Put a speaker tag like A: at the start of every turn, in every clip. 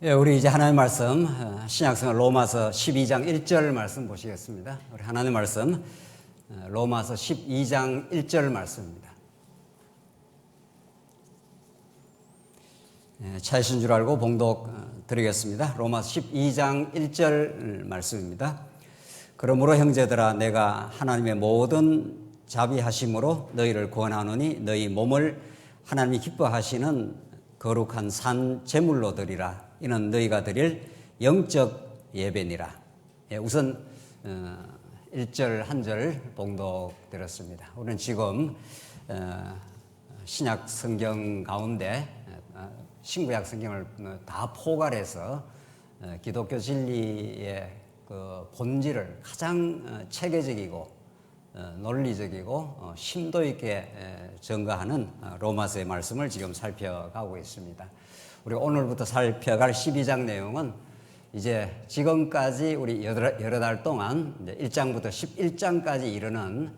A: 예, 우리 이제 하나님의 말씀 신약성경 로마서 12장 1절 말씀 보시겠습니다. 우리 하나님의 말씀 로마서 12장 1절 말씀입니다. 차이신 줄 알고 봉독 드리겠습니다. 로마서 12장 1절 말씀입니다. 그러므로 형제들아 내가 하나님의 모든 자비하심으로 너희를 구원하노니 너희 몸을 하나님이 기뻐하시는 거룩한 산 제물로 드리라. 이는 너희가 드릴 영적 예배니라. 우선 1절 한 절 봉독 드렸습니다. 우리는 지금 신약 성경 가운데 신구약 성경을 다 포괄해서 기독교 진리의 그 본질을 가장 체계적이고 논리적이고 심도 있게 전가하는 로마서의 말씀을 지금 살펴가고 있습니다. 우리 오늘부터 살펴갈 12장 내용은 이제 지금까지 우리 여러 달 동안 이제 1장부터 11장까지 이르는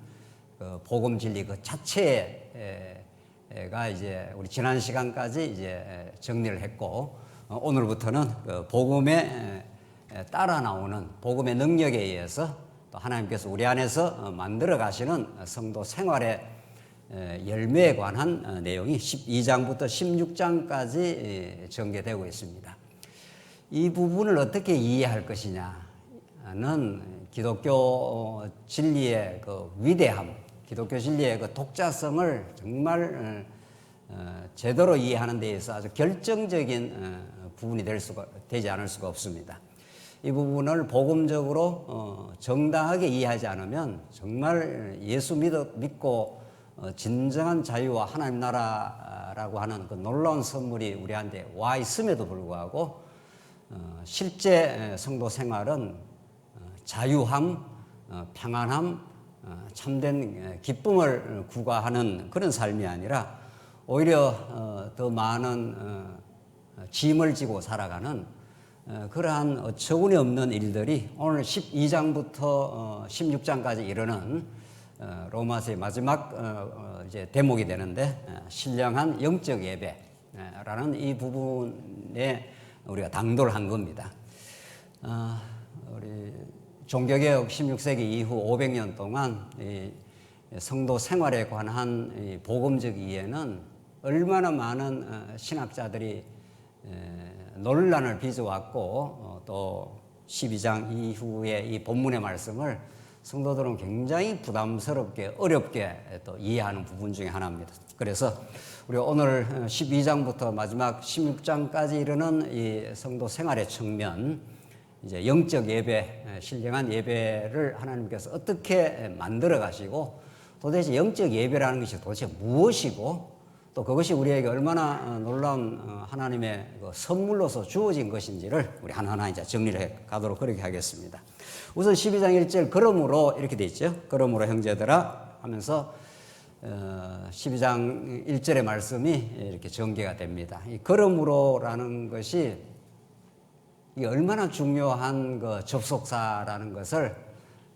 A: 그 복음 진리 그 자체가 이제 우리 지난 시간까지 이제 정리를 했고 오늘부터는 그 복음에 따라 나오는 복음의 능력에 의해서 또 하나님께서 우리 안에서 만들어 가시는 성도 생활의 열매에 관한 내용이 12장부터 16장까지 전개되고 있습니다. 이 부분을 어떻게 이해할 것이냐는 기독교 진리의 그 위대함, 기독교 진리의 그 독자성을 정말 제대로 이해하는 데 있어서 아주 결정적인 부분이 되지 않을 수가 없습니다. 이 부분을 복음적으로 정당하게 이해하지 않으면 정말 예수 믿고 진정한 자유와 하나님 나라라고 하는 그 놀라운 선물이 우리한테 와 있음에도 불구하고 실제 성도 생활은 자유함, 평안함, 참된 기쁨을 구가하는 그런 삶이 아니라 오히려 더 많은 짐을 지고 살아가는 그러한 어처구니 없는 일들이 오늘 12장부터 16장까지 이르는 로마서의 마지막 이제 대목이 되는데 신령한 영적 예배라는 이 부분에 우리가 당도를 한 겁니다. 우리 종교개혁 16세기 이후 500년 동안 이 성도 생활에 관한 이 복음적 이해는 얼마나 많은 신학자들이 논란을 빚어왔고 또 12장 이후에 이 본문의 말씀을 성도들은 굉장히 부담스럽게 어렵게 또 이해하는 부분 중에 하나입니다. 그래서 우리가 오늘 12장부터 마지막 16장까지 이르는 이 성도 생활의 측면, 이제 영적 예배, 신령한 예배를 하나님께서 어떻게 만들어 가시고 도대체 영적 예배라는 것이 도대체 무엇이고 또 그것이 우리에게 얼마나 놀라운 하나님의 그 선물로서 주어진 것인지를 우리 하나하나 이제 정리를 해 가도록 그렇게 하겠습니다. 우선 12장 1절 그러므로 이렇게 돼 있죠. 그러므로 형제들아 하면서 12장 1절의 말씀이 이렇게 전개가 됩니다. 이 그러므로라는 것이 이게 얼마나 중요한 그 접속사라는 것을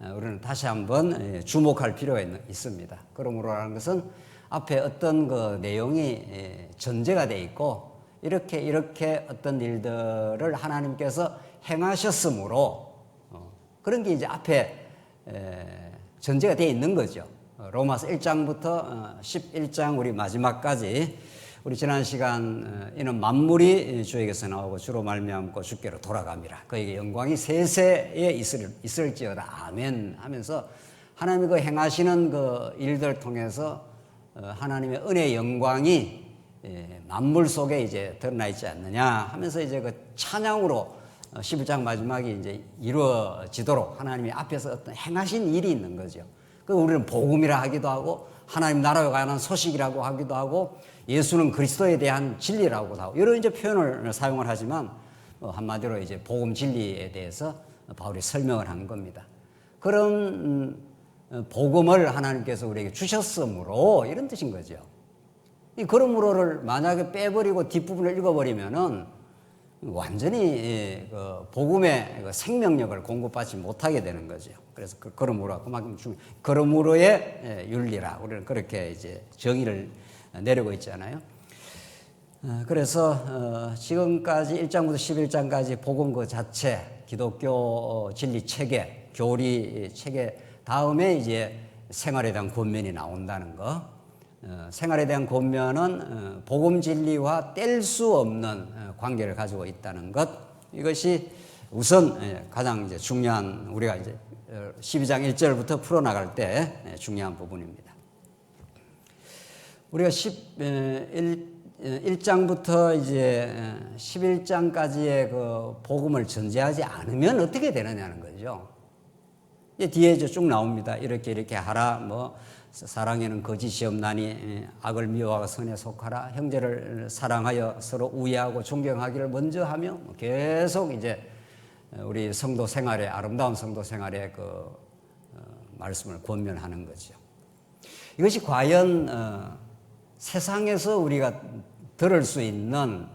A: 우리는 다시 한번 주목할 필요가 있습니다. 그러므로라는 것은 앞에 어떤 그 내용이 전제가 돼 있고 이렇게 어떤 일들을 하나님께서 행하셨으므로 그런 게 이제 앞에 전제가 되어 있는 거죠. 로마서 1장부터 11장 우리 마지막까지 우리 지난 시간 이는 만물이 주에게서 나오고 주로 말미암고 주께로 돌아갑니다. 그에게 영광이 세세에 있을지어다 아멘 하면서 하나님이 그 행하시는 그 일들 통해서 하나님의 은혜의 영광이 만물 속에 이제 드러나 있지 않느냐 하면서 이제 그 찬양으로 11장 마지막이 이제 이루어지도록 하나님이 앞에서 어떤 행하신 일이 있는 거죠. 그 우리는 복음이라 하기도 하고 하나님 나라에 관한 소식이라고 하기도 하고 예수는 그리스도에 대한 진리라고도 하고 여러 이제 표현을 사용을 하지만 한마디로 이제 복음 진리에 대해서 바울이 설명을 한 겁니다. 그런 복음을 하나님께서 우리에게 주셨으므로 이런 뜻인 거죠. 이 그러므로를 만약에 빼버리고 뒷부분을 읽어버리면은 완전히 그 복음의 생명력을 공급받지 못하게 되는 거죠. 그래서 그러므로 그만큼 그러므로의 윤리라 우리는 그렇게 이제 정의를 내리고 있잖아요. 그래서 지금까지 1장부터 11장까지 복음 그 자체, 기독교 진리 체계, 교리 체계 다음에 이제 생활에 대한 권면이 나온다는 거. 생활에 대한 권면은 복음 진리와 뗄 수 없는 관계를 가지고 있다는 것. 이것이 우선 가장 이제 중요한, 우리가 이제 12장 1절부터 풀어나갈 때 중요한 부분입니다. 우리가 1장부터 이제 11장까지의 그 복음을 전제하지 않으면 어떻게 되느냐는 거죠. 뒤에 이제 쭉 나옵니다. 이렇게 하라. 뭐 사랑에는 거짓이 없나니 악을 미워하고 선에 속하라. 형제를 사랑하여 서로 우애하고 존경하기를 먼저 하며 계속 이제 우리 성도 생활에, 아름다운 성도 생활에 그 말씀을 권면하는 거죠. 이것이 과연 세상에서 우리가 들을 수 있는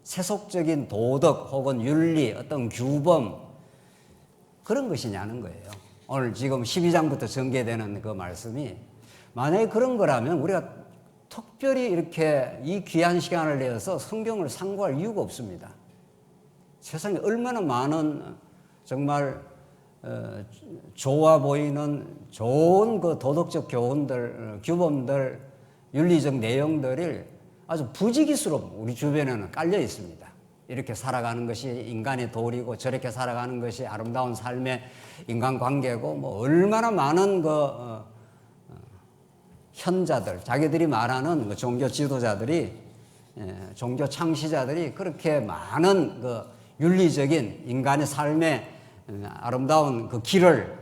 A: 세속적인 도덕 혹은 윤리, 어떤 규범, 그런 것이냐는 거예요. 오늘 지금 12장부터 전개되는 그 말씀이 만약에 그런 거라면 우리가 특별히 이렇게 이 귀한 시간을 내어서 성경을 상고할 이유가 없습니다. 세상에 얼마나 많은 정말 좋아 보이는 좋은 그 도덕적 교훈들, 규범들, 윤리적 내용들을 아주 부지기수로 우리 주변에는 깔려 있습니다. 이렇게 살아가는 것이 인간의 도리고 저렇게 살아가는 것이 아름다운 삶의 인간관계고 뭐 얼마나 많은 그 현자들, 자기들이 말하는 그 종교 지도자들이, 종교 창시자들이 그렇게 많은 그 윤리적인 인간의 삶의 아름다운 그 길을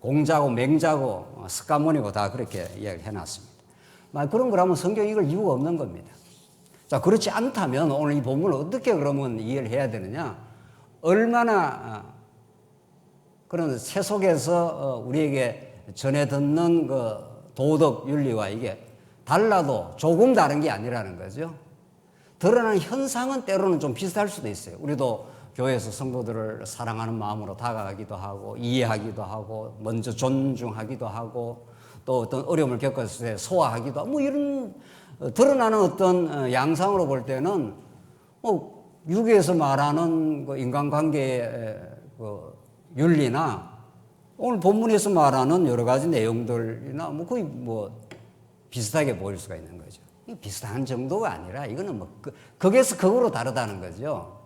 A: 공자고 맹자고 스카모니고 다 그렇게 이야기해 놨습니다. 그런 거라면 성경이 이걸 이유가 없는 겁니다. 자, 그렇지 않다면 오늘 이 본문을 어떻게 그러면 이해를 해야 되느냐? 얼마나 그런 세속에서 우리에게 전해 듣는 그 도덕 윤리와 이게 달라도 조금 다른 게 아니라는 거죠. 드러나는 현상은 때로는 좀 비슷할 수도 있어요. 우리도 교회에서 성도들을 사랑하는 마음으로 다가가기도 하고 이해하기도 하고 먼저 존중하기도 하고 또 어떤 어려움을 겪었을 때 소화하기도 하고 뭐 이런 드러나는 어떤 양상으로 볼 때는 유교에서 말하는 그 인간관계의 그 윤리나 오늘 본문에서 말하는 여러 가지 내용들이나 뭐 거의 뭐 비슷하게 보일 수가 있는 거죠. 비슷한 정도가 아니라 이거는 뭐 극에서 극으로 다르다는 거죠.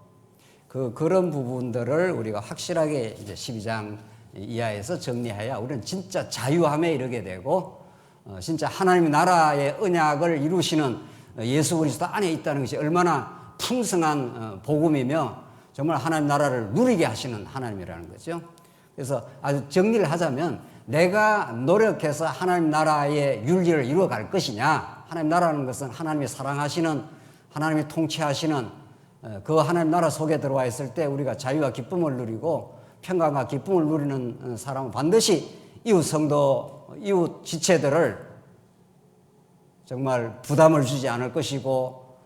A: 그런 부분들을 우리가 확실하게 이제 12장 이하에서 정리해야 우리는 진짜 자유함에 이르게 되고 진짜 하나님의 나라의 언약을 이루시는 예수 그리스도 안에 있다는 것이 얼마나 풍성한 복음이며 정말 하나님 나라를 누리게 하시는 하나님이라는 거죠. 그래서 아주 정리를 하자면 내가 노력해서 하나님 나라의 윤리를 이루어갈 것이냐, 하나님 나라는 것은 하나님이 사랑하시는, 하나님이 통치하시는 그 하나님 나라 속에 들어와 있을 때 우리가 자유와 기쁨을 누리고 평강과 기쁨을 누리는 사람은 반드시 이웃 성도, 이웃 지체들을 정말 부담을 주지 않을 것이고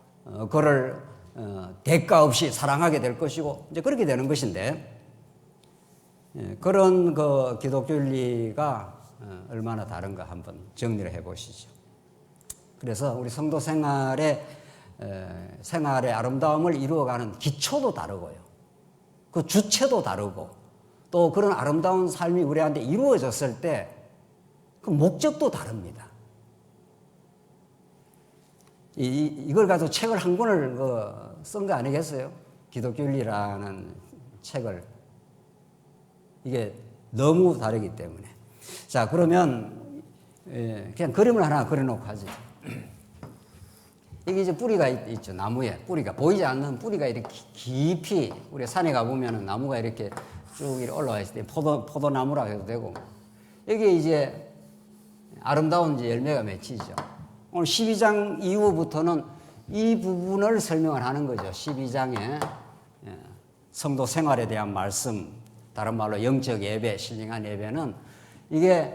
A: 그를 대가 없이 사랑하게 될 것이고 이제 그렇게 되는 것인데 그런 그 기독교 윤리가 얼마나 다른가 한번 정리를 해보시죠. 그래서 우리 성도 생활의 아름다움을 이루어가는 기초도 다르고요. 그 주체도 다르고 또 그런 아름다운 삶이 우리한테 이루어졌을 때 그 목적도 다릅니다. 이걸 가지고 책을 한 권을 쓴 거 아니겠어요? 기독교윤리라는 책을. 이게 너무 다르기 때문에. 자, 그러면 그냥 그림을 하나 그려놓고 하죠. 이게 이제 뿌리가 있죠. 나무에 뿌리가 보이지 않는 뿌리가 이렇게 깊이 우리 산에 가보면 나무가 이렇게 쭉 이렇게 올라와 있을 때 포도나무라 해도 되고 여기에 이제 아름다운 이제 열매가 맺히죠. 오늘 12장 이후부터는 이 부분을 설명을 하는 거죠. 12장에 성도 생활에 대한 말씀, 다른 말로 영적 예배, 신령한 예배는 이게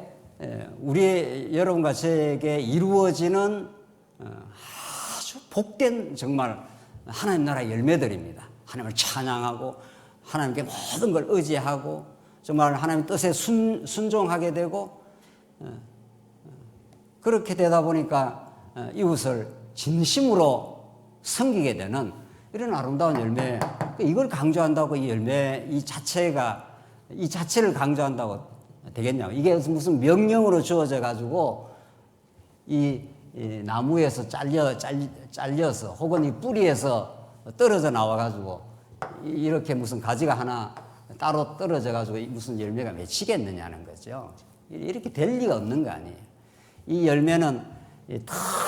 A: 우리 여러분과 저에게 이루어지는 아주 복된 정말 하나님 나라의 열매들입니다. 하나님을 찬양하고 하나님께 모든 걸 의지하고 정말 하나님 뜻에 순종하게 되고 그렇게 되다 보니까 이웃을 진심으로 섬기게 되는 이런 아름다운 열매, 이걸 강조한다고 이 열매, 이 자체를 강조한다고 되겠냐고. 이게 무슨 명령으로 주어져 가지고 이 나무에서 잘려서 혹은 이 뿌리에서 떨어져 나와 가지고 이렇게 무슨 가지가 하나 따로 떨어져 가지고 무슨 열매가 맺히겠느냐는 거죠. 이렇게 될 리가 없는 거 아니에요. 이 열매는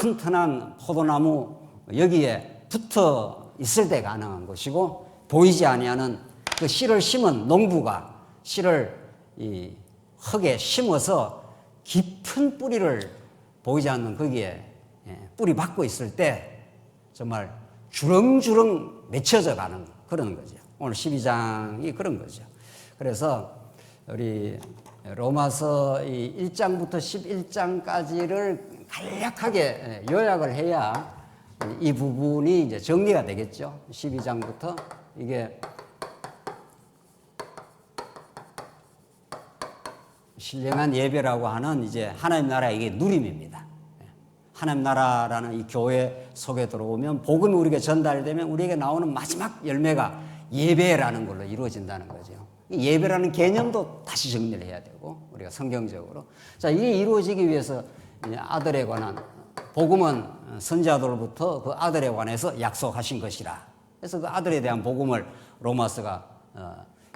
A: 튼튼한 포도나무 여기에 붙어 있을 때 가능한 것이고, 보이지 아니하는 그 씨를 심은 농부가 씨를 이 흙에 심어서 깊은 뿌리를 보이지 않는 거기에 뿌리 박고 있을 때 정말 주렁주렁 맺혀져 가는 그런 거죠. 오늘 12장이 그런 거죠. 그래서 우리 로마서 1장부터 11장까지를 간략하게 요약을 해야 이 부분이 이제 정리가 되겠죠. 12장부터 이게 신령한 예배라고 하는 이제 하나님 나라의 이게 누림입니다. 하나님 나라라는 이 교회 속에 들어오면 복음이 우리에게 전달되면 우리에게 나오는 마지막 열매가 예배라는 걸로 이루어진다는 거죠. 이 예배라는 개념도 다시 정리를 해야 되고, 우리가 성경적으로. 자, 이게 이루어지기 위해서 아들에 관한 복음은 선지자들로부터 그 아들에 관해서 약속하신 것이라. 그래서 그 아들에 대한 복음을 로마서가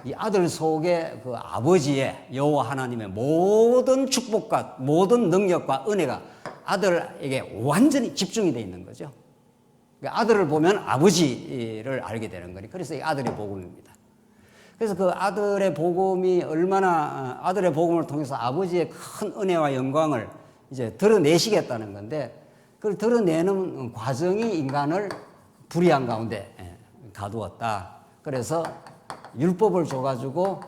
A: 이 아들 속에 그 아버지의 여호와 하나님의 모든 축복과 모든 능력과 은혜가 아들에게 완전히 집중이 되어 있는 거죠. 그러니까 아들을 보면 아버지를 알게 되는 거니. 그래서 이 아들의 복음입니다. 그래서 그 아들의 복음이 얼마나 아들의 복음을 통해서 아버지의 큰 은혜와 영광을 이제 드러내시겠다는 건데, 그걸 드러내는 과정이 인간을 불의한 가운데 가두었다. 그래서 율법을 줘가지고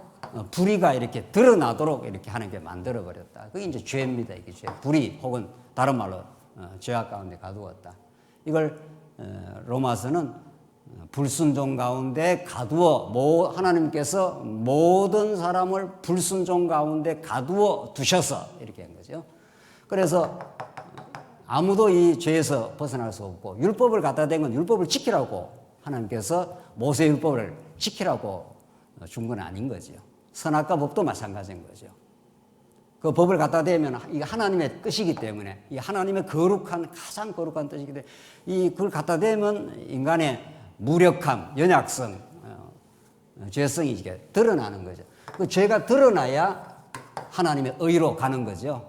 A: 불의가 이렇게 드러나도록 이렇게 하나님께 만들어버렸다. 그게 이제 죄입니다. 이게 죄. 불의 혹은 다른 말로 죄악 가운데 가두었다. 이걸 로마서는 불순종 가운데 가두어, 하나님께서 모든 사람을 불순종 가운데 가두어 두셔서 이렇게 한 거죠. 그래서 아무도 이 죄에서 벗어날 수 없고, 율법을 갖다 댄 건 율법을 지키라고 하나님께서 모세 율법을 지키라고 준 건 아닌 거죠. 선악과 법도 마찬가지인 거죠. 그 법을 갖다 대면 이게 하나님의 뜻이기 때문에, 이 하나님의 거룩한, 가장 거룩한 뜻이기 때문에 그걸 갖다 대면 인간의 무력함, 연약성, 죄성이 이게 드러나는 거죠. 그 죄가 드러나야 하나님의 의로 가는 거죠.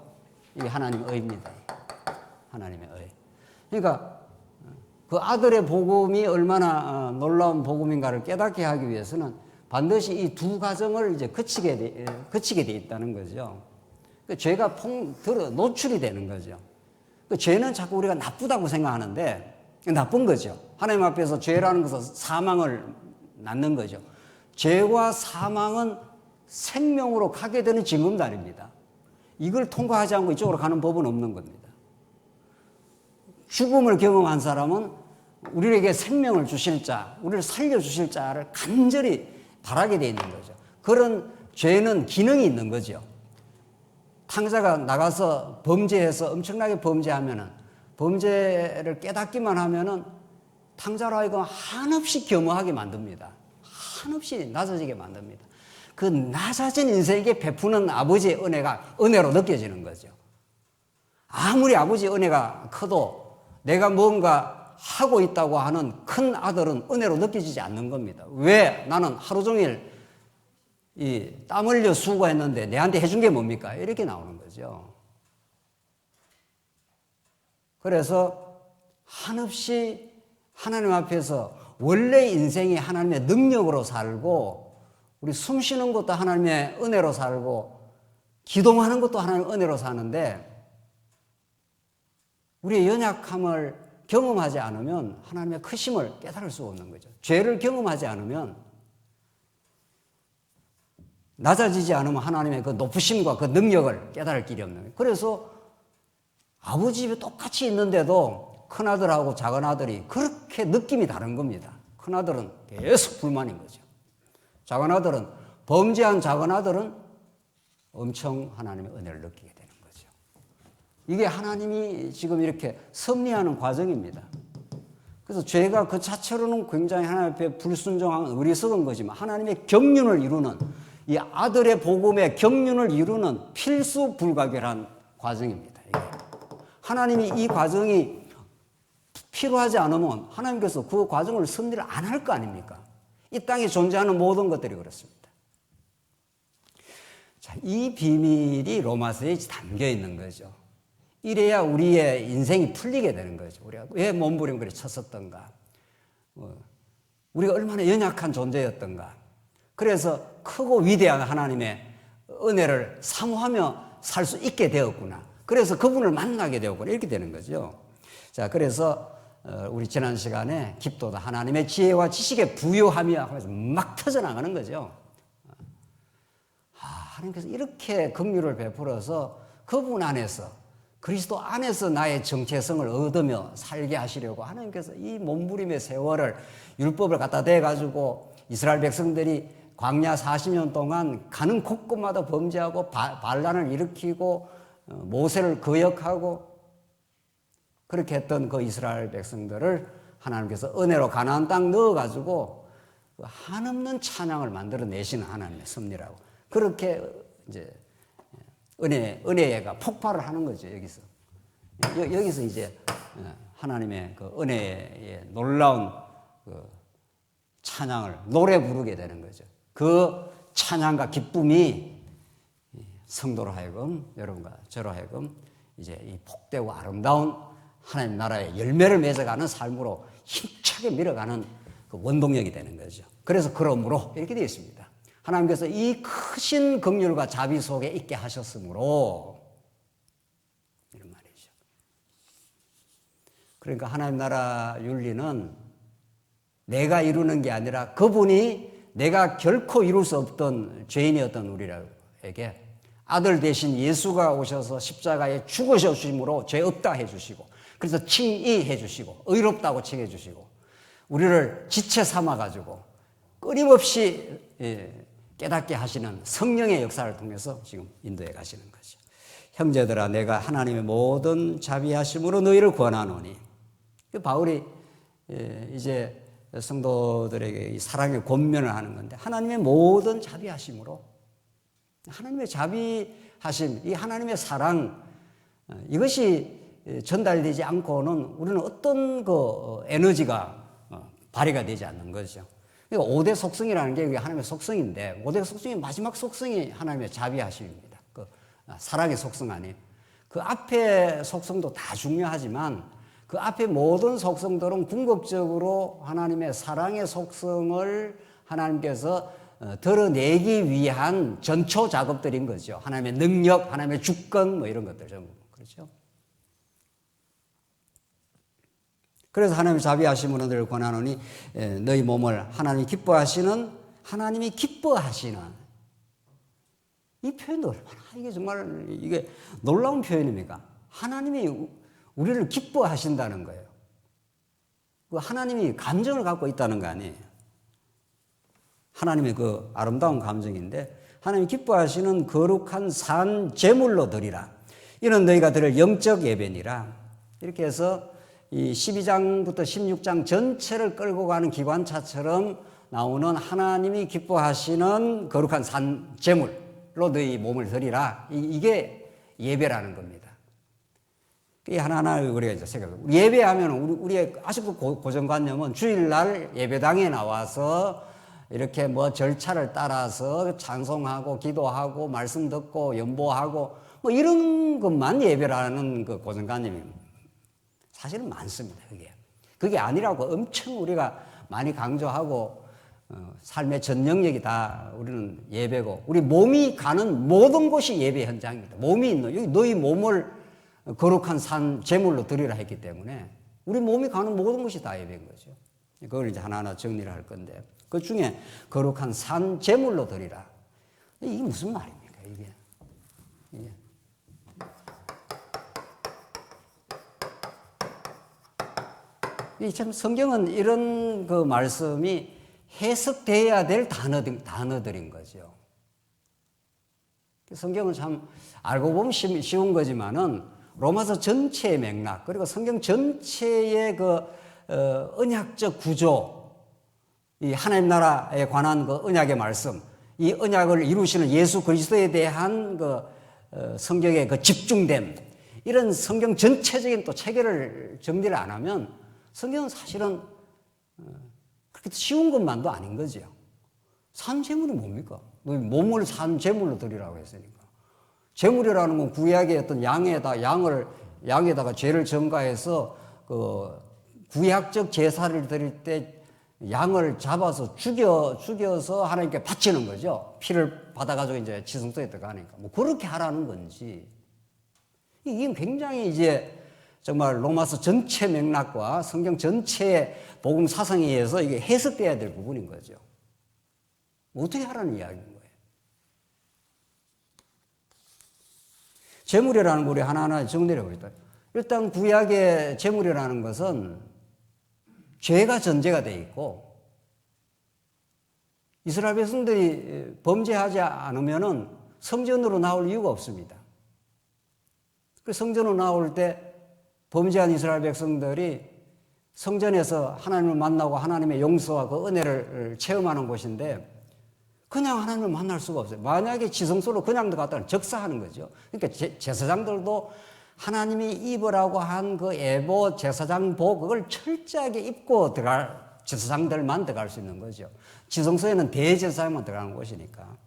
A: 이게 하나님의 의입니다. 하나님의 의. 그러니까 그 아들의 복음이 얼마나 놀라운 복음인가를 깨닫게 하기 위해서는 반드시 이 두 가정을 이제 거치게 돼 있다는 거죠. 그 죄가 노출이 되는 거죠. 그 죄는 자꾸 우리가 나쁘다고 생각하는데 나쁜 거죠. 하나님 앞에서 죄라는 것은 사망을 낳는 거죠. 죄와 사망은 생명으로 가게 되는 징검다리입니다. 이걸 통과하지 않고 이쪽으로 가는 법은 없는 겁니다. 죽음을 경험한 사람은 우리에게 생명을 주실 자, 우리를 살려주실 자를 간절히 바라게 되어 있는 거죠. 그런 죄는 기능이 있는 거죠. 탕자가 나가서 범죄해서 엄청나게 범죄하면은, 범죄를 깨닫기만 하면은 탕자로 하여금 한없이 겸허하게 만듭니다. 한없이 낮아지게 만듭니다. 그 낮아진 인생에게 베푸는 아버지의 은혜가 은혜로 느껴지는 거죠. 아무리 아버지의 은혜가 커도 내가 뭔가 하고 있다고 하는 큰 아들은 은혜로 느껴지지 않는 겁니다. 왜? 나는 하루 종일 땀 흘려 수고했는데 내한테 해준 게 뭡니까? 이렇게 나오는 거죠. 그래서 한없이 하나님 앞에서 원래 인생이 하나님의 능력으로 살고, 우리 숨 쉬는 것도 하나님의 은혜로 살고, 기도하는 것도 하나님의 은혜로 사는데, 우리의 연약함을 경험하지 않으면 하나님의 크심을 깨달을 수 없는 거죠. 죄를 경험하지 않으면, 낮아지지 않으면 하나님의 그 높으심과 그 능력을 깨달을 길이 없는 거예요. 그래서 아버지 집에 똑같이 있는데도 큰아들하고 작은아들이 그렇게 느낌이 다른 겁니다. 큰아들은 계속 불만인 거죠. 작은아들은, 범죄한 작은아들은 엄청 하나님의 은혜를 느끼게 되는 거죠. 이게 하나님이 지금 이렇게 섭리하는 과정입니다. 그래서 죄가 그 자체로는 굉장히 하나님 앞에 불순종한 어리석은 거지만 하나님의 경륜을 이루는 이 아들의 복음의 경륜을 이루는 필수 불가결한 과정입니다. 이게. 하나님이 이 과정이 필요하지 않으면 하나님께서 그 과정을 섭리를 안 할 거 아닙니까? 이 땅에 존재하는 모든 것들이 그렇습니다. 자, 이 비밀이 로마서에 담겨 있는 거죠. 이래야 우리의 인생이 풀리게 되는 거죠. 우리가 왜 몸부림거리 쳤었던가? 우리가 얼마나 연약한 존재였던가? 그래서 크고 위대한 하나님의 은혜를 사모하며 살 수 있게 되었구나. 그래서 그분을 만나게 되었구나. 이렇게 되는 거죠. 자, 그래서 우리 지난 시간에 기도도 하나님의 지혜와 지식에 부유하며 하면서 막 터져나가는 거죠. 하나님께서 이렇게 긍휼을 베풀어서 그분 안에서 그리스도 안에서 나의 정체성을 얻으며 살게 하시려고 하나님께서 이 몸부림의 세월을 율법을 갖다 대가지고 이스라엘 백성들이 광야 40년 동안 가는 곳곳마다 범죄하고 반란을 일으키고 모세를 거역하고 그렇게 했던 그 이스라엘 백성들을 하나님께서 은혜로 가나안 땅 넣어가지고 한없는 찬양을 만들어내시는 하나님의 섭리라고. 그렇게 이제 은혜가 폭발을 하는 거죠, 여기서. 여기서 이제 하나님의 그 은혜의 놀라운 그 찬양을 노래 부르게 되는 거죠. 그 찬양과 기쁨이 성도로 하여금, 여러분과 저로 하여금 이제 이 복되고 아름다운 하나님 나라의 열매를 맺어가는 삶으로 힘차게 밀어가는 그 원동력이 되는 거죠. 그래서 그러므로 이렇게 되어 있습니다. 하나님께서 이 크신 긍휼과 자비 속에 있게 하셨으므로 이런 말이죠. 그러니까 하나님 나라 윤리는 내가 이루는 게 아니라 그분이 내가 결코 이룰 수 없던 죄인이었던 우리에게 아들 대신 예수가 오셔서 십자가에 죽으셔 주심으로 죄 없다 해주시고 그래서 칭의해 주시고 의롭다고 칭해 주시고 우리를 지체 삼아가지고 끊임없이 깨닫게 하시는 성령의 역사를 통해서 지금 인도해 가시는 거죠. 형제들아 내가 하나님의 모든 자비하심으로 너희를 권하노니. 바울이 이제 성도들에게 이 사랑의 권면을 하는 건데 하나님의 모든 자비하심으로 하나님의 자비하심, 이 하나님의 사랑 이것이 전달되지 않고는 우리는 어떤 그 에너지가 발휘가 되지 않는 거죠. 그러니까 5대 속성이라는 게 하나님의 속성인데 5대 속성의 마지막 속성이 하나님의 자비하심입니다. 그 사랑의 속성 아니에요. 그 앞에 속성도 다 중요하지만 그 앞에 모든 속성들은 궁극적으로 하나님의 사랑의 속성을 하나님께서 드러내기 위한 전초 작업들인 거죠. 하나님의 능력, 하나님의 주권 뭐 이런 것들 전부 그렇죠. 그래서 하나님의 자비하심으로 너를 권하노니 너희 몸을 하나님이 기뻐하시는 이 표현도 얼마나 이게 정말 이게 놀라운 표현입니까? 하나님이 우리를 기뻐하신다는 거예요. 그 하나님이 감정을 갖고 있다는 거 아니에요. 하나님의 그 아름다운 감정인데 하나님이 기뻐하시는 거룩한 산 제물로 드리라. 이는 너희가 드릴 영적 예배니라. 이렇게 해서 이 12장부터 16장 전체를 끌고 가는 기관차처럼 나오는 하나님이 기뻐하시는 거룩한 산 제물로 너희 몸을 드리라. 이게 예배라는 겁니다. 이 하나하나 우리가 이제 생각해요. 예배하면 우리의 아직도 고정관념은 주일날 예배당에 나와서 이렇게 뭐 절차를 따라서 찬송하고 기도하고 말씀 듣고 연보하고 뭐 이런 것만 예배라는 그 고정관념입니다. 사실은 많습니다. 그게 아니라고 엄청 우리가 많이 강조하고 삶의 전 영역이 다 우리는 예배고 우리 몸이 가는 모든 곳이 예배 현장입니다. 몸이 있는 여기 너희 몸을 거룩한 산 제물로 드리라 했기 때문에 우리 몸이 가는 모든 것이 다 예배인 거죠. 그걸 이제 하나하나 정리를 할 건데 그 중에 거룩한 산 제물로 드리라. 이게 무슨 말입니까? 이게. 참 성경은 이런 그 말씀이 해석돼야 될 단어들인 거죠. 성경은 참 알고 보면 쉬운 거지만은 로마서 전체의 맥락 그리고 성경 전체의 그 언약적 구조, 이 하나님 나라에 관한 그 언약의 말씀, 이 언약을 이루시는 예수 그리스도에 대한 그 성경의 그 집중됨, 이런 성경 전체적인 또 체계를 정리를 안 하면 성경은 사실은 그렇게 쉬운 것만도 아닌 거죠. 산 제물이 뭡니까? 몸을 산 제물로 드리라고 했으니까. 제물이라는 건 구약의 어떤 양에다가 죄를 전가해서 그 구약적 제사를 드릴 때 양을 잡아서 죽여서 하나님께 바치는 거죠. 피를 받아가지고 이제 지성소에 들어가니까. 뭐 그렇게 하라는 건지. 이게 굉장히 이제 정말 로마서 전체 맥락과 성경 전체의 복음 사상에 의해서 이게 해석돼야 될 부분인 거죠. 어떻게 하라는 이야기인 거예요? 제물이라는 거 우리 하나하나 정리해 보겠다. 일단 구약의 제물이라는 것은 죄가 전제가 돼 있고 이스라엘 백성들이 범죄하지 않으면은 성전으로 나올 이유가 없습니다. 그 성전으로 나올 때 범죄한 이스라엘 백성들이 성전에서 하나님을 만나고 하나님의 용서와 그 은혜를 체험하는 곳인데 그냥 하나님을 만날 수가 없어요. 만약에 지성소로 그냥 들어갔다면 적사하는 거죠. 그러니까 제사장들도 하나님이 입으라고 한 그 예보 제사장복 그걸 철저하게 입고 들어갈 제사장들만 들어갈 수 있는 거죠. 지성소에는 대제사장만 들어가는 곳이니까.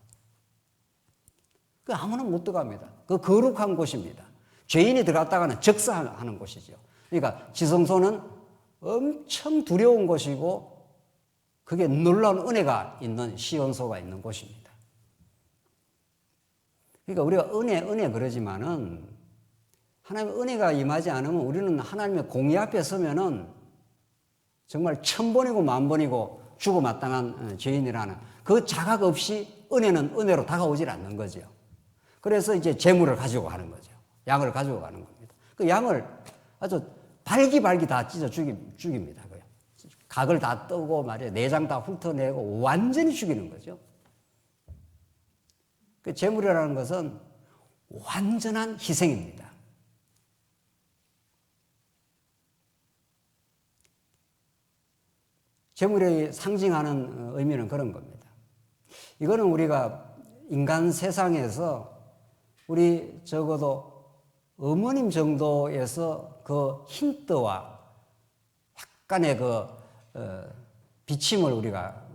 A: 그 아무나 못 들어갑니다. 그 거룩한 곳입니다. 죄인이 들어갔다가는 적사하는 곳이죠. 그러니까 지성소는 엄청 두려운 곳이고 그게 놀라운 은혜가 있는 시온소가 있는 곳입니다. 그러니까 우리가 은혜 그러지만은 하나님의 은혜가 임하지 않으면 우리는 하나님의 공의 앞에 서면은 정말 1000번이고 10,000번이고 죽어 마땅한 죄인이라는 그 자각 없이 은혜는 은혜로 다가오질 않는 거죠. 그래서 이제 재물을 가지고 가는 거죠. 양을 가지고 가는 겁니다. 그 양을 아주 발기발기 다 찢어 죽입니다. 각을 다 뜨고 말이야 내장 다 훑어내고 완전히 죽이는 거죠. 그 제물이라는 것은 완전한 희생입니다. 제물이 상징하는 의미는 그런 겁니다. 이거는 우리가 인간 세상에서 우리 적어도 어머님 정도에서 그 힌트와 약간의 비침을 우리가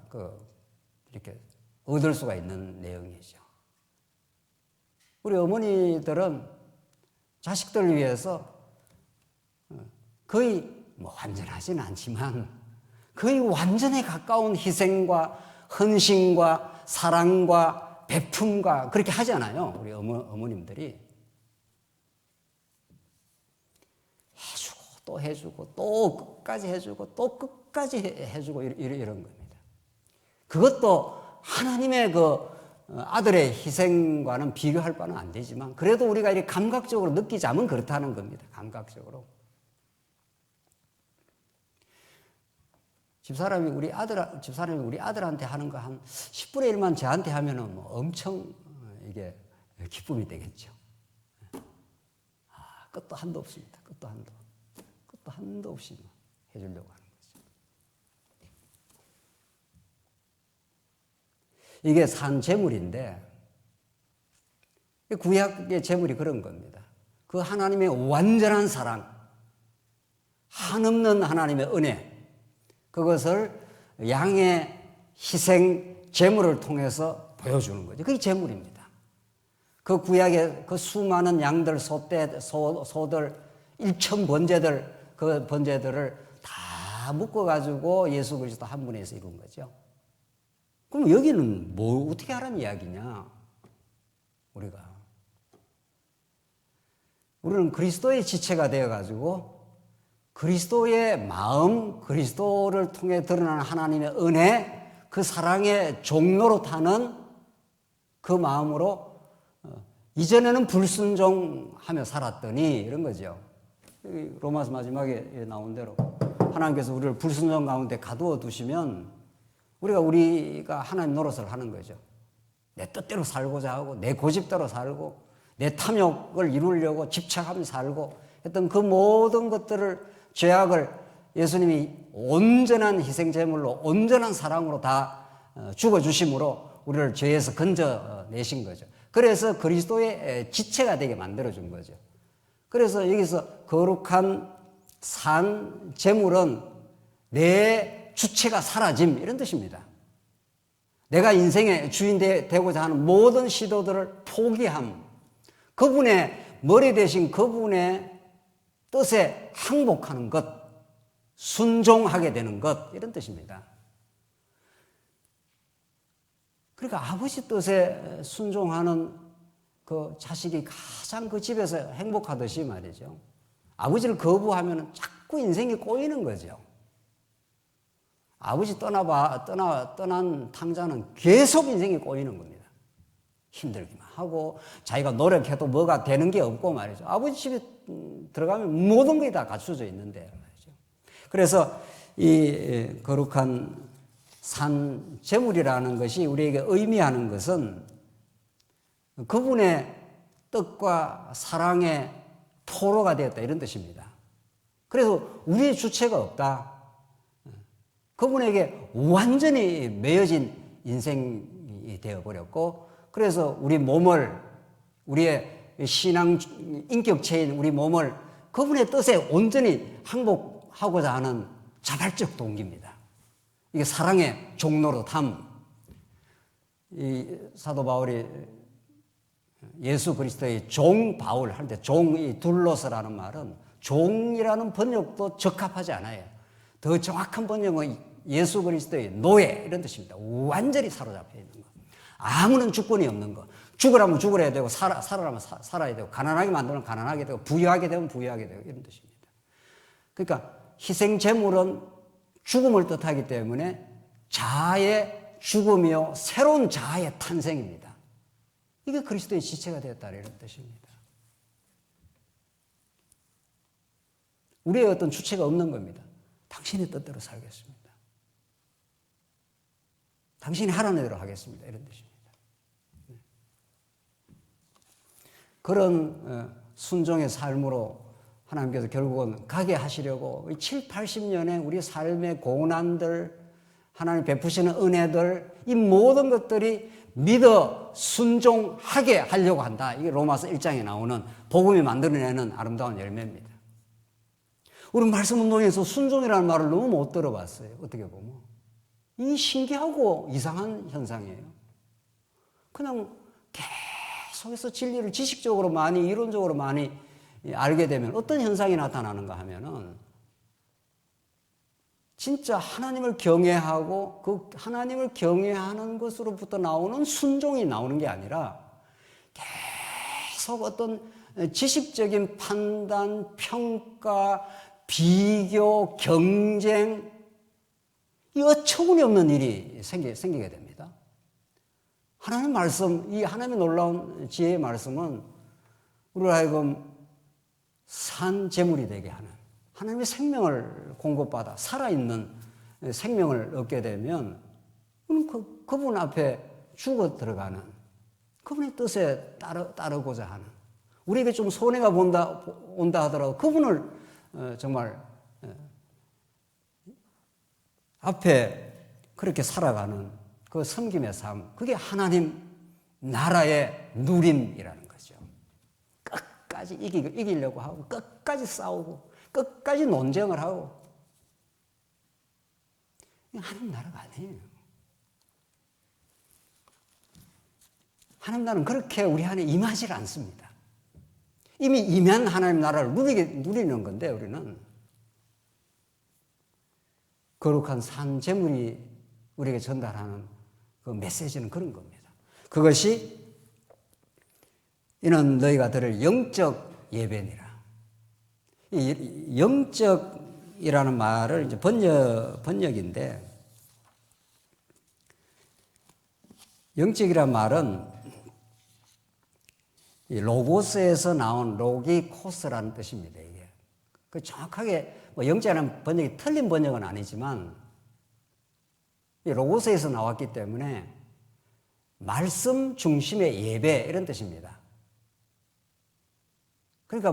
A: 이렇게 얻을 수가 있는 내용이죠. 우리 어머니들은 자식들을 위해서 거의 완전하지는 않지만 거의 완전에 가까운 희생과 헌신과 사랑과 베품과 그렇게 하잖아요. 우리 어머님들이. 해주고 또 해주고 또 끝까지 해주고 또 끝까지 해주고 이런 겁니다. 그것도 하나님의 그 아들의 희생과는 비교할 바는 안 되지만 그래도 우리가 이렇게 감각적으로 느끼자면 그렇다는 겁니다. 감각적으로. 집사람이 우리 아들한테 하는 거 한 10분의 1만 저한테 하면은 뭐 엄청 이게 기쁨이 되겠죠. 끝도 한도 없습니다. 끝도 한도 없이 해주려고 하는 거죠. 이게 산 제물인데 구약의 제물이 그런 겁니다. 그 하나님의 완전한 사랑, 한없는 하나님의 은혜, 그것을 양의 희생 제물을 통해서 보여주는 거죠. 그게 제물입니다. 그 구약의 그 수많은 양들, 소들, 1,000번제들, 그 번제들을 다 묶어가지고 예수 그리스도 한 분에서 이룬 거죠. 그럼 여기는 뭐 어떻게 하라는 이야기냐? 우리는 그리스도의 지체가 되어가지고 그리스도의 마음, 그리스도를 통해 드러나는 하나님의 은혜, 그 사랑의 종로로 타는 그 마음으로 이전에는 불순종하며 살았더니 이런 거죠. 로마서 마지막에 나온 대로 하나님께서 우리를 불순종 가운데 가두어 두시면 우리가 하나님 노릇을 하는 거죠. 내 뜻대로 살고자 하고 내 고집대로 살고 내 탐욕을 이루려고 집착하며 살고 했던 그 모든 것들을 죄악을 예수님이 온전한 희생제물로 온전한 사랑으로 다 죽어주심으로 우리를 죄에서 건져내신 거죠. 그래서 그리스도의 지체가 되게 만들어준 거죠. 그래서 여기서 거룩한 산 제물은 내 주체가 사라짐 이런 뜻입니다. 내가 인생의 주인 되고자 하는 모든 시도들을 포기함, 그분의 머리 대신 그분의 뜻에 항복하는 것, 순종하게 되는 것 이런 뜻입니다. 그러니까 아버지 뜻에 순종하는 그 자식이 가장 그 집에서 행복하듯이 말이죠. 아버지를 거부하면 자꾸 인생이 꼬이는 거죠. 아버지 떠난 탕자는 계속 인생이 꼬이는 겁니다. 힘들기만 하고 자기가 노력해도 뭐가 되는 게 없고 말이죠. 아버지 집에 들어가면 모든 게 다 갖춰져 있는데 말이죠. 그래서 이 거룩한 산 제물이라는 것이 우리에게 의미하는 것은 그분의 뜻과 사랑의 토로가 되었다 이런 뜻입니다. 그래서 우리의 주체가 없다. 그분에게 완전히 매여진 인생이 되어버렸고, 그래서 우리 몸을, 우리의 신앙 인격체인 우리 몸을 그분의 뜻에 온전히 항복하고자 하는 자발적 동기입니다. 이게 사랑의 종로로 탐. 이 사도 바울이 예수 그리스도의 종 바울 할 때 종이 둘러서라는 말은 종이라는 번역도 적합하지 않아요. 더 정확한 번역은 예수 그리스도의 노예 이런 뜻입니다. 완전히 사로잡혀 있는 거. 아무런 주권이 없는 거. 죽으라면 죽으려야 되고 살아라면 살아야 되고 가난하게 만들면 가난하게 되고 부유하게 되면 부유하게 되고 이런 뜻입니다. 그러니까 희생 제물은 죽음을 뜻하기 때문에 자아의 죽음이요 새로운 자아의 탄생입니다. 이게 그리스도의 지체가 되었다 이런 뜻입니다. 우리의 어떤 주체가 없는 겁니다. 당신의 뜻대로 살겠습니다. 당신이 하라는 대로 하겠습니다. 이런 뜻입니다. 그런 순종의 삶으로 하나님께서 결국은 가게 하시려고 7, 80년의 우리 삶의 고난들, 하나님 베푸시는 은혜들, 이 모든 것들이 믿어 순종하게 하려고 한다. 이게 로마서 1장에 나오는 복음이 만들어내는 아름다운 열매입니다. 우리 말씀 운동에서 순종이라는 말을 너무 못 들어봤어요. 어떻게 보면. 이 신기하고 이상한 현상이에요. 그냥 계속해서 진리를 지식적으로 많이, 이론적으로 많이 알게 되면 어떤 현상이 나타나는가 하면은 진짜 하나님을 경외하고 그 하나님을 경외하는 것으로부터 나오는 순종이 나오는 게 아니라 계속 어떤 지식적인 판단, 평가, 비교, 경쟁, 이 어처구니 없는 일이 생기게 됩니다. 하나님 말씀, 이 하나님의 놀라운 지혜의 말씀은 우리로 하여금 산 제물이 되게 하는, 하나님의 생명을 공급받아 살아있는 생명을 얻게 되면 그분 앞에 죽어 들어가는, 그분의 뜻에 따르고자 하는, 우리에게 좀 손해가 온다 하더라도 그분을 정말 앞에 그렇게 살아가는 그 섬김의 삶, 그게 하나님 나라의 누림이라는 거죠. 끝까지 이기려고 하고, 끝까지 싸우고, 끝까지 논쟁을 하고. 하나님 나라가 아니에요. 하나님 나라는 그렇게 우리 안에 임하지 않습니다. 이미 임한 하나님 나라를 누리는 건데, 우리는 거룩한 산 제물이 우리에게 전달하는 그 메시지는 그런 겁니다. 그것이 이는 너희가 들을 영적 예배니라. 이 영적이라는 말을 이제 번역인데, 영적이라는 말은 이 로고스에서 나온 로기코스라는 뜻입니다. 이게 그 정확하게 뭐 영적이라는 번역이 틀린 번역은 아니지만 이 로고스에서 나왔기 때문에 말씀 중심의 예배 이런 뜻입니다. 그러니까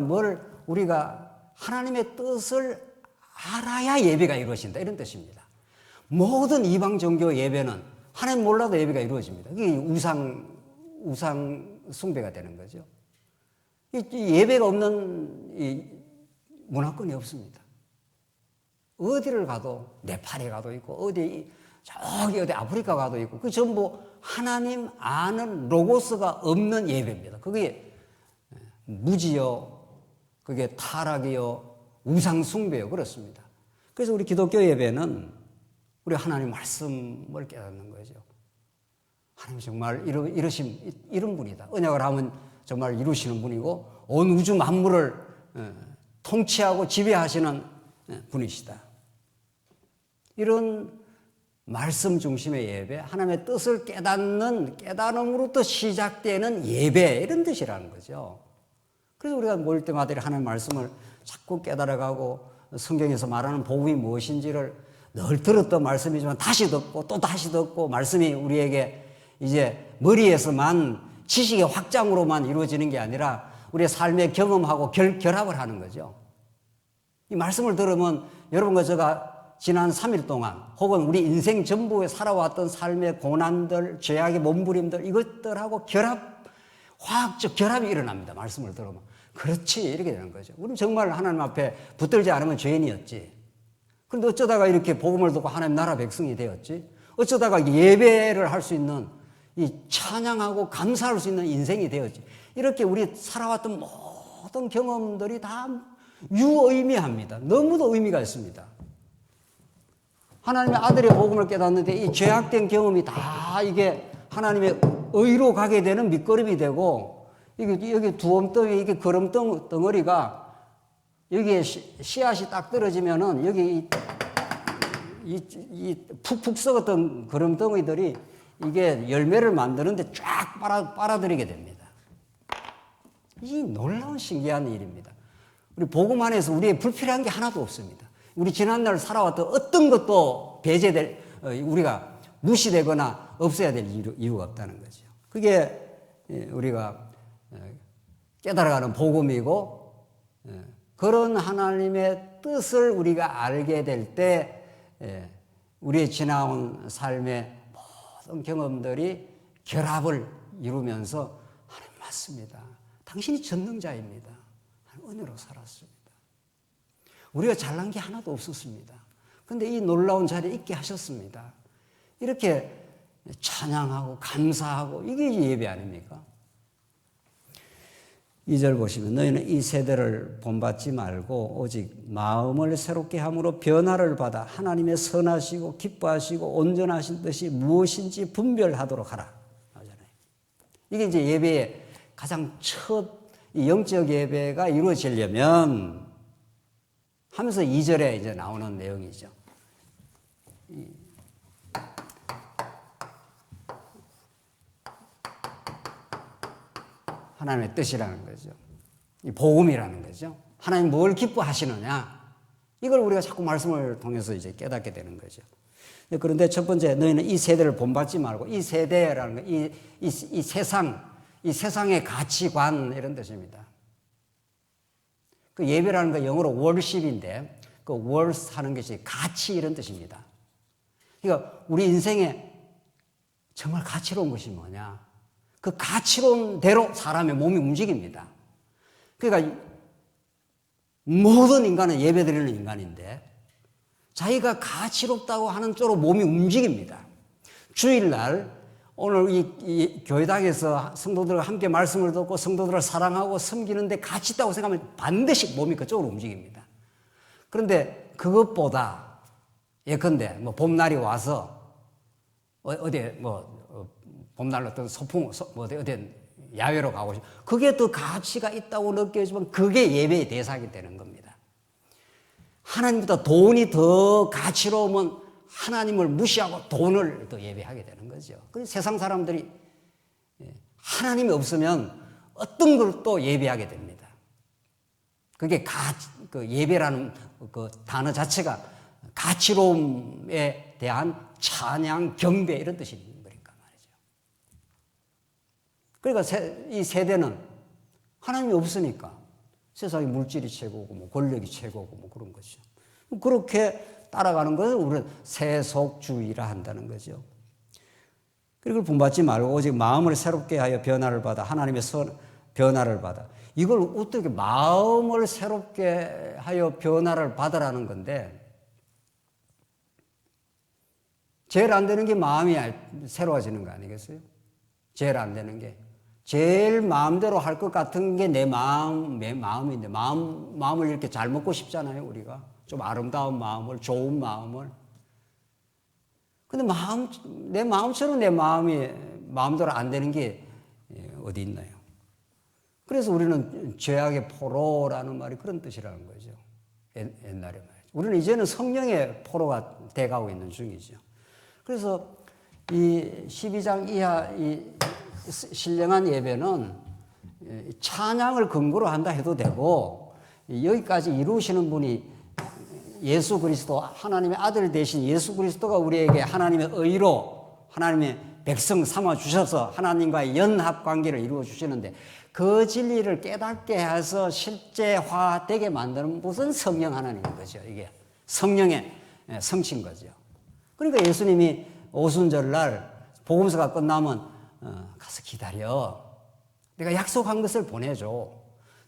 A: 우리가 하나님의 뜻을 알아야 예배가 이루어진다 이런 뜻입니다. 모든 이방 종교 예배는 하나님 몰라도 예배가 이루어집니다. 그게 우상 숭배가 되는 거죠. 예배가 없는 이 문화권이 없습니다. 어디를 가도 네팔에 가도 있고 저기 어디 아프리카 가도 있고 그 전부 하나님 아는 로고스가 없는 예배입니다. 그게 무지요, 그게 타락이요, 우상 숭배요 그렇습니다. 그래서 우리 기독교 예배는 우리 하나님 말씀을 깨닫는 거죠. 하나님 정말 이런 분이다. 언약을 하면 정말 이루시는 분이고 온 우주 만물을 통치하고 지배하시는 분이시다. 이런 말씀 중심의 예배, 하나님의 뜻을 깨달음으로부터 시작되는 예배 이런 뜻이라는 거죠. 그래서 우리가 모일 때마다 하나님의 말씀을 자꾸 깨달아가고 성경에서 말하는 복음이 무엇인지를 늘 들었던 말씀이지만 다시 듣고 또 다시 듣고 말씀이 우리에게 이제 머리에서만 지식의 확장으로만 이루어지는 게 아니라 우리의 삶의 경험하고 결합을 하는 거죠. 이 말씀을 들으면 여러분과 제가 지난 3일 동안 혹은 우리 인생 전부에 살아왔던 삶의 고난들, 죄악의 몸부림들 이것들하고 화학적 결합이 일어납니다. 말씀을 들으면. 그렇지 이렇게 되는 거죠. 우리는 정말 하나님 앞에 붙들지 않으면 죄인이었지. 그런데 어쩌다가 이렇게 복음을 듣고 하나님 나라 백성이 되었지. 어쩌다가 예배를 할 수 있는 이 찬양하고 감사할 수 있는 인생이 되었지. 이렇게 우리 살아왔던 모든 경험들이 다 유의미합니다. 너무도 의미가 있습니다. 하나님의 아들의 복음을 깨닫는데 이 죄악된 경험이 다 이게 하나님의 의로 가게 되는 밑거름이 되고 여기 두엄덩이 이게 거름 덩어리가 여기에 씨앗이 딱 떨어지면은 여기 이 푹푹 썩었던 거름 덩이들이 이게 열매를 만드는데 쫙 빨아들이게 됩니다. 이 놀라운 신기한 일입니다. 우리 복음 안에서 우리의 불필요한 게 하나도 없습니다. 우리 지난날 살아왔던 어떤 것도 우리가 무시되거나 없어야 될 이유가 없다는 거죠. 그게 우리가 깨달아가는 복음이고 그런 하나님의 뜻을 우리가 알게 될 때 우리의 지나온 삶의 모든 경험들이 결합을 이루면서 하나님 맞습니다. 당신이 전능자입니다. 은혜로 살았습니다. 우리가 잘난 게 하나도 없었습니다. 그런데 이 놀라운 자리에 있게 하셨습니다. 이렇게 찬양하고 감사하고 이게 예배 아닙니까? 2절 보시면 너희는 이 세대를 본받지 말고 오직 마음을 새롭게 함으로 변화를 받아 하나님의 선하시고 기뻐하시고 온전하신 뜻이 무엇인지 분별하도록 하라. 이게 이제 예배의 가장 첫 이 영적 예배가 이루어지려면 하면서 2절에 이제 나오는 내용이죠. 하나님의 뜻이라는 거죠. 이 복음이라는 거죠. 하나님 뭘 기뻐하시느냐. 이걸 우리가 자꾸 말씀을 통해서 이제 깨닫게 되는 거죠. 그런데 첫 번째, 너희는 이 세대를 본받지 말고, 이 세대라는 거, 이 세상, 이 세상의 가치관, 이런 뜻입니다. 그 예배라는 거 영어로 worship인데, 그 worth 하는 것이 가치 이런 뜻입니다. 그러니까 우리 인생에 정말 가치로운 것이 뭐냐. 그 가치론대로 사람의 몸이 움직입니다. 그러니까 모든 인간은 예배드리는 인간인데 자기가 가치롭다고 하는 쪽으로 몸이 움직입니다. 주일날 오늘 이 교회당에서 성도들과 함께 말씀을 듣고 성도들을 사랑하고 섬기는데 가치 있다고 생각하면 반드시 몸이 그쪽으로 움직입니다. 그런데 그것보다 예컨대 뭐 봄날이 와서 어디에 봄날 어떤 소풍 어디 야외로 가고 싶어. 그게 더 가치가 있다고 느껴지면 그게 예배의 대상이 되는 겁니다. 하나님보다 돈이 더 가치로우면 하나님을 무시하고 돈을 더 예배하게 되는 거죠. 그래서 세상 사람들이 하나님이 없으면 어떤 걸 또 예배하게 됩니다. 그게 그 예배라는 그 단어 자체가 가치로움에 대한 찬양, 경배 이런 뜻이 있는 거니까 말이죠. 그러니까 이 세대는 하나님이 없으니까 세상에 물질이 최고고 뭐 권력이 최고고 뭐 그런 거죠. 그렇게 따라가는 것을 우리는 세속주의라 한다는 거죠. 그리고 분받지 말고 오직 마음을 새롭게 하여 변화를 받아 하나님의 변화를 받아. 이걸 어떻게 마음을 새롭게 하여 변화를 받으라는 건데 제일 안 되는 게 마음이 새로워지는 거 아니겠어요? 제일 안 되는 게. 제일 마음대로 할 것 같은 게 내 마음인데 마음을 이렇게 잘 먹고 싶잖아요, 우리가. 좀 아름다운 마음을, 좋은 마음을. 근데 내 마음처럼 내 마음이 마음대로 안 되는 게 어디 있나요? 그래서 우리는 죄악의 포로라는 말이 그런 뜻이라는 거죠. 옛날에 말이죠. 우리는 이제는 성령의 포로가 돼가고 있는 중이죠. 그래서 이 12장 이하 이 신령한 예배는 찬양을 근거로 한다 해도 되고 여기까지 이루시는 분이 예수 그리스도 하나님의 아들 되신 예수 그리스도가 우리에게 하나님의 의로 하나님의 백성 삼아 주셔서 하나님과의 연합 관계를 이루어 주시는데 그 진리를 깨닫게 해서 실제화되게 만드는 분은 성령 하나님인 거죠. 이게 성령의 성취인 거죠. 그러니까 예수님이 오순절날 복음서가 끝나면 가서 기다려. 내가 약속한 것을 보내줘.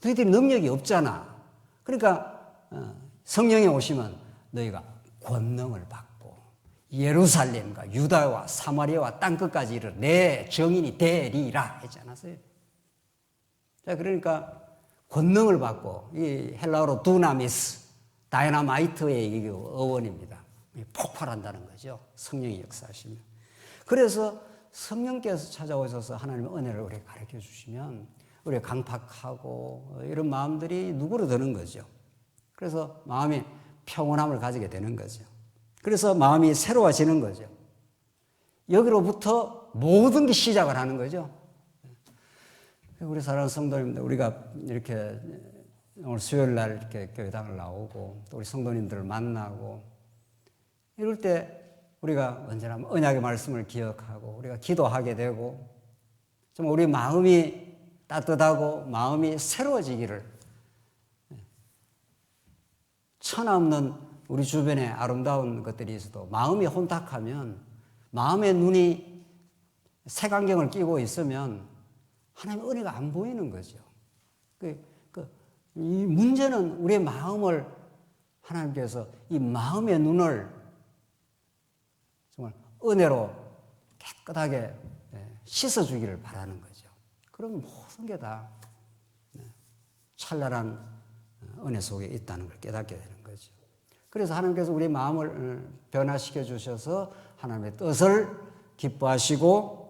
A: 너희들이 능력이 없잖아. 그러니까 성령이 오시면 너희가 권능을 받고 예루살렘과 유다와 사마리아와 땅끝까지 이르러 내 증인이 되리라 했지 않았어요? 자, 그러니까 권능을 받고 이 헬라어로 두나미스, 다이나마이트의 이게 어원입니다. 폭발한다는 거죠. 성령이 역사하시면. 그래서 성령께서 찾아오셔서 하나님의 은혜를 우리에게 가르쳐 주시면 우리가 강팍하고 이런 마음들이 누구로 드는 거죠. 그래서 마음이 평온함을 가지게 되는 거죠. 그래서 마음이 새로워지는 거죠. 여기로부터 모든 게 시작을 하는 거죠. 우리 사랑하는 성도님들, 우리가 이렇게 오늘 수요일 날 이렇게 교회당을 나오고 또 우리 성도님들을 만나고 이럴 때 우리가 언제나 언약의 말씀을 기억하고 우리가 기도하게 되고 좀 우리 마음이 따뜻하고 마음이 새로워지기를 천없는 우리 주변에 아름다운 것들이 있어도 마음이 혼탁하면 마음의 눈이 색안경을 끼고 있으면 하나님의 은혜가 안 보이는 거죠. 이 문제는 우리의 마음을 하나님께서 이 마음의 눈을 정말 은혜로 깨끗하게 씻어주기를 바라는 거죠. 그럼 모든 게 다 찬란한 은혜 속에 있다는 걸 깨닫게 되는 거죠. 그래서 하나님께서 우리의 마음을 변화시켜 주셔서 하나님의 뜻을 기뻐하시고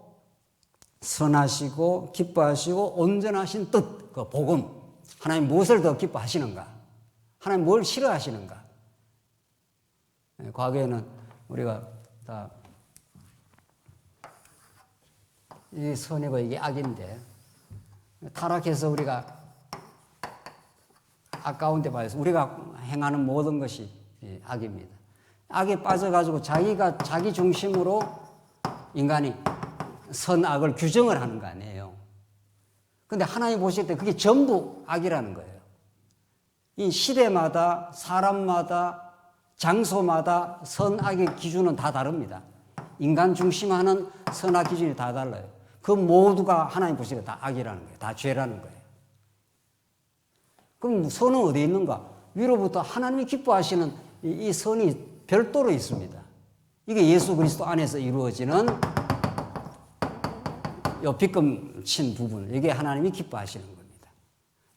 A: 선하시고 기뻐하시고 온전하신 뜻, 그 복음. 하나님 무엇을 더 기뻐하시는가? 하나님 뭘 싫어하시는가? 과거에는 우리가 다 이 선이고 이게 악인데 타락해서 우리가 아까운 데 봐서 우리가 행하는 모든 것이 악입니다. 악에 빠져가지고 자기 중심으로 인간이 선악을 규정을 하는 거 아니에요. 근데 하나님 보실 때 그게 전부 악이라는 거예요. 이 시대마다 사람마다 장소마다 선악의 기준은 다 다릅니다. 인간 중심하는 선악 기준이 다 달라요. 그 모두가 하나님 보실 때 다 악이라는 거예요. 다 죄라는 거예요. 그럼 선은 어디 있는가? 위로부터 하나님이 기뻐하시는 이 선이 별도로 있습니다. 이게 예수 그리스도 안에서 이루어지는 요 빗금 친 부분, 이게 하나님이 기뻐하시는 겁니다.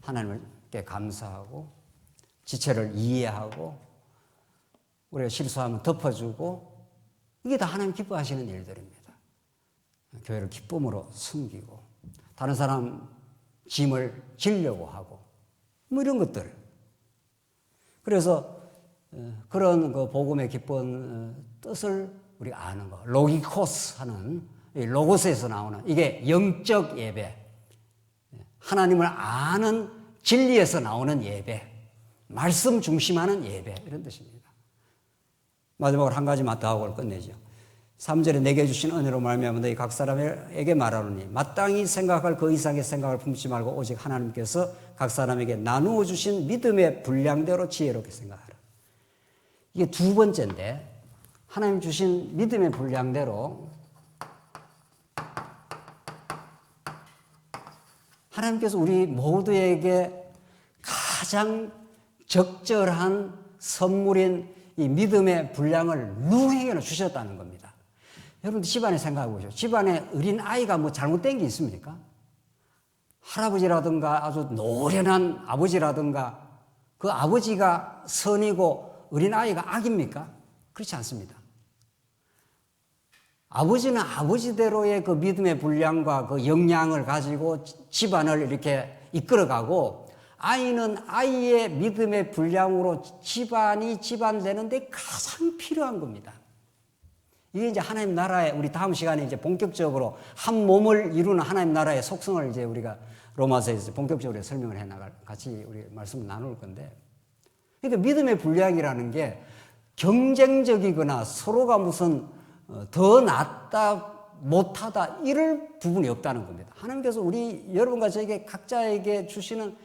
A: 하나님께 감사하고 지체를 이해하고 우리가 실수하면 덮어주고 이게 다 하나님 기뻐하시는 일들입니다. 교회를 기쁨으로 숨기고 다른 사람 짐을 지려고 하고 뭐 이런 것들. 그래서 그런 그 복음의 기쁜 뜻을 우리가 아는 거. 로기코스 하는 로고스에서 나오는 이게 영적 예배. 하나님을 아는 진리에서 나오는 예배. 말씀 중심하는 예배. 이런 뜻입니다. 마지막으로 한 가지만 더 하고 끝내죠. 3절에 내게 주신 은혜로 말미암아 너희 각 사람에게 말하노니 마땅히 생각할 그 이상의 생각을 품지 말고 오직 하나님께서 각 사람에게 나누어 주신 믿음의 분량대로 지혜롭게 생각하라. 이게 두 번째인데, 하나님 주신 믿음의 분량대로 하나님께서 우리 모두에게 가장 적절한 선물인 이 믿음의 분량을 누구에게나 주셨다는 겁니다. 여러분 집안에 생각해 보시죠. 집안에 어린 아이가 뭐 잘못된 게 있습니까? 할아버지라든가 아주 노련한 아버지라든가 그 아버지가 선이고 어린 아이가 악입니까? 그렇지 않습니다. 아버지는 아버지대로의 그 믿음의 분량과 그 역량을 가지고 집안을 이렇게 이끌어가고, 아이는 아이의 믿음의 분량으로 집안이 집안 되는데 가장 필요한 겁니다. 이게 이제 하나님 나라의, 우리 다음 시간에 이제 본격적으로 한 몸을 이루는 하나님 나라의 속성을 이제 우리가 로마서에서 본격적으로 설명을 해 나갈, 같이 우리 말씀을 나눌 건데, 그러니까 믿음의 분량이라는 게 경쟁적이거나 서로가 무슨 더 낫다 못하다 이럴 부분이 없다는 겁니다. 하나님께서 우리 여러분과 저에게 각자에게 주시는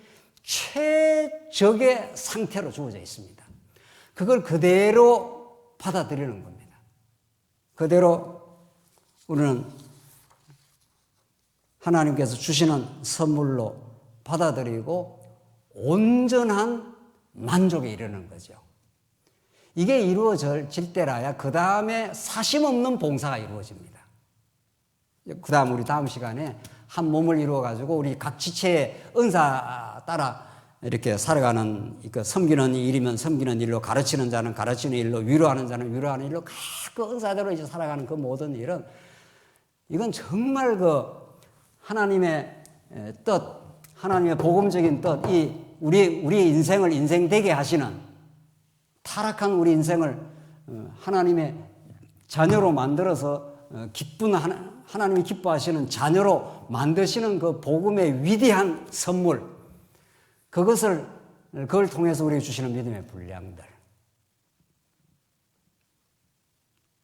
A: 최적의 상태로 주어져 있습니다. 그걸 그대로 받아들이는 겁니다. 그대로 우리는 하나님께서 주시는 선물로 받아들이고 온전한 만족에 이르는 거죠. 이게 이루어질 때라야 그 다음에 사심 없는 봉사가 이루어집니다. 그 다음 우리 다음 시간에 한 몸을 이루어가지고 우리 각 지체의 은사 따라 이렇게 살아가는, 섬기는 일이면 섬기는 일로, 가르치는 자는 가르치는 일로, 위로하는 자는 위로하는 일로 각 그 은사대로 이제 살아가는 그 모든 일은, 이건 정말 그 하나님의 뜻, 하나님의 복음적인 뜻, 우리의 인생을 인생되게 하시는, 타락한 우리 인생을 하나님의 자녀로 만들어서 기쁜 하나님이 기뻐하시는 자녀로 만드시는 그 복음의 위대한 선물, 그걸 통해서 우리에게 주시는 믿음의 분량들.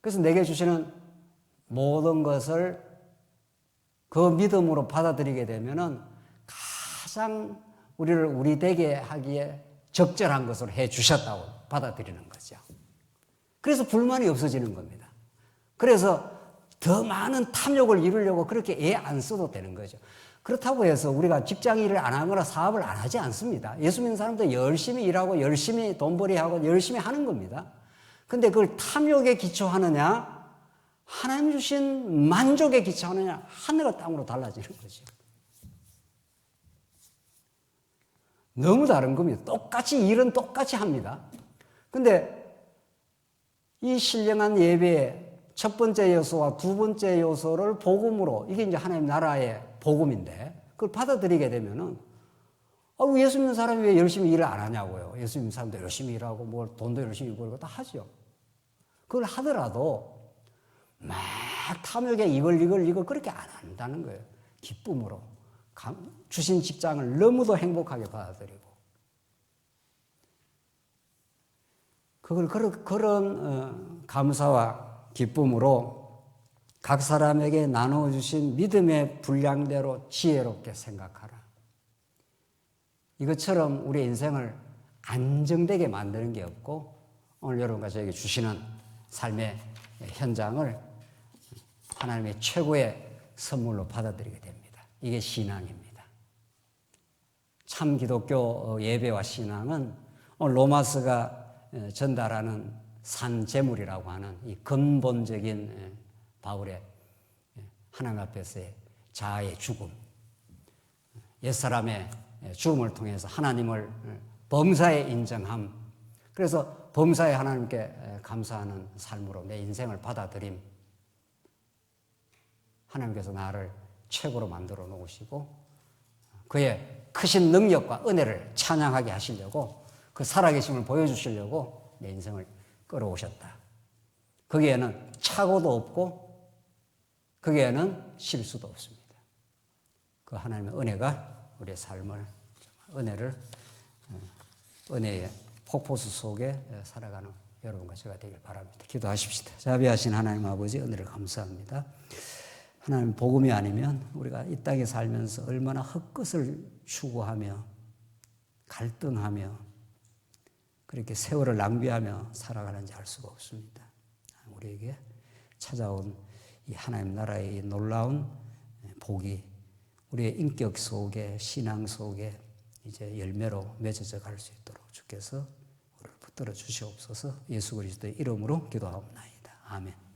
A: 그래서 내게 주시는 모든 것을 그 믿음으로 받아들이게 되면은 가장 우리를 우리 되게 하기에 적절한 것으로 해 주셨다고 받아들이는 거죠. 그래서 불만이 없어지는 겁니다. 그래서 더 많은 탐욕을 이루려고 그렇게 애 안 써도 되는 거죠. 그렇다고 해서 우리가 직장 일을 안 하거나 사업을 안 하지 않습니다. 예수 믿는 사람도 열심히 일하고 열심히 돈벌이하고 열심히 하는 겁니다. 근데 그걸 탐욕에 기초하느냐, 하나님 주신 만족에 기초하느냐, 하늘과 땅으로 달라지는 거죠. 너무 다른 겁니다. 똑같이 일은 똑같이 합니다. 근데 이 신령한 예배의 첫 번째 요소와 두 번째 요소를 복음으로, 이게 이제 하나님 나라의 복음인데, 그걸 받아들이게 되면은, 예수 믿는 사람이 왜 열심히 일을 안 하냐고요. 예수 믿는 사람도 열심히 일하고, 뭐 돈도 열심히 벌고 다 하죠. 그걸 하더라도 막 탐욕에 이걸 그렇게 안 한다는 거예요. 기쁨으로. 주신 직장을 너무도 행복하게 받아들이고, 그걸 그런 감사와 기쁨으로 각 사람에게 나눠주신 믿음의 분량대로 지혜롭게 생각하라. 이것처럼 우리 인생을 안정되게 만드는 게 없고, 오늘 여러분과 저에게 주시는 삶의 현장을 하나님의 최고의 선물로 받아들이게 됩니다. 이게 신앙입니다. 참 기독교 예배와 신앙은 오늘 로마서가 전달하는 산재물이라고 하는 이 근본적인 바울의 하나님 앞에서의 자아의 죽음, 옛사람의 죽음을 통해서 하나님을 범사에 인정함, 그래서 범사에 하나님께 감사하는 삶으로 내 인생을 받아들임, 하나님께서 나를 최고로 만들어 놓으시고 그의 크신 능력과 은혜를 찬양하게 하시려고, 그 살아계심을 보여주시려고 내 인생을 끌어오셨다. 거기에는 착오도 없고 거기에는 실수도 없습니다. 그 하나님의 은혜가 우리의 삶을, 은혜의 폭포수 속에 살아가는 여러분과 제가 되길 바랍니다. 기도하십시다. 자비하신 하나님 아버지, 은혜를 감사합니다. 하나님 복음이 아니면 우리가 이 땅에 살면서 얼마나 헛것을 추구하며 갈등하며 그렇게 세월을 낭비하며 살아가는지 알 수가 없습니다. 우리에게 찾아온 이 하나님 나라의 이 놀라운 복이 우리의 인격 속에, 신앙 속에 이제 열매로 맺어져 갈 수 있도록 주께서 우리를 붙들어 주시옵소서. 예수 그리스도의 이름으로 기도하옵나이다. 아멘.